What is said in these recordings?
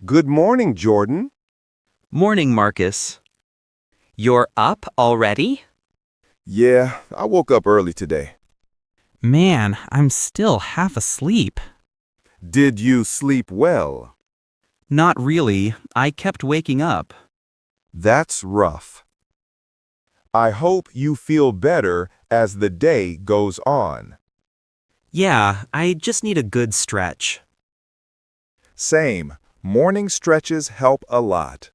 Good morning, Jordan. Morning, Marcus. You're up already? Yeah, I woke up early today. Man, I'm still half asleep. Did you sleep well? Not really. I kept waking up. That's rough. I hope you feel better as the day goes on. Yeah, I just need a good stretch. Same. Morning stretches help a lot.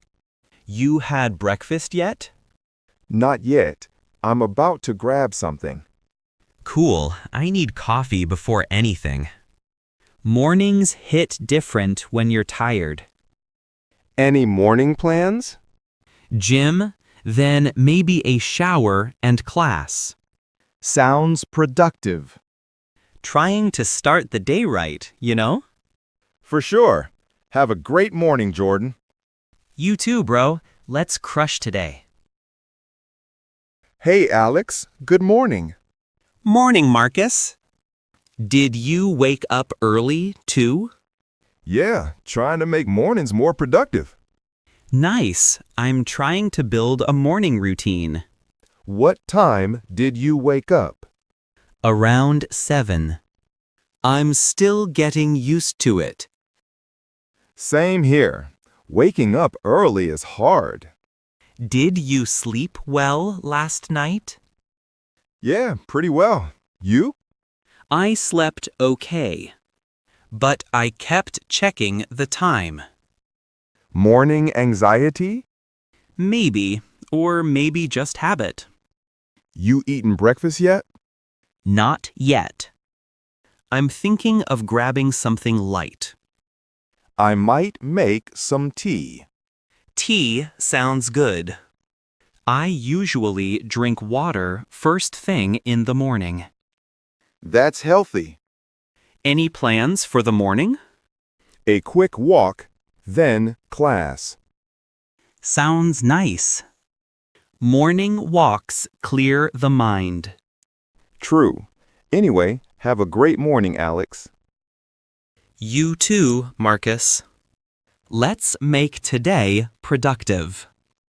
You had breakfast yet? Not yet. I'm about to grab something. Cool. I need coffee before anything. Mornings hit different when you're tired. Any morning plans? Gym, then maybe a shower and class. Sounds productive. Trying to start the day right, you know? For sure. Have a great morning, Jordan. You too, bro. Let's crush today. Hey, Alex. Good morning. Morning, Marcus. Did you wake up early, too? Yeah, trying to make mornings more productive. Nice. I'm trying to build a morning routine. What time did you wake up? Around 7. I'm still getting used to it. Same here. Waking up early is hard. Did you sleep well last night? Yeah, pretty well. You? I slept okay, but I kept checking the time. Morning anxiety? Maybe, or maybe just habit. You eaten breakfast yet? Not yet. I'm thinking of grabbing something light. I might make some tea. Tea sounds good. I usually drink water first thing in the morning. That's healthy. Any plans for the morning? A quick walk, then class. Sounds nice. Morning walks clear the mind. True. Anyway, have a great morning, Alex. You too, Marcus. Let's make today productive.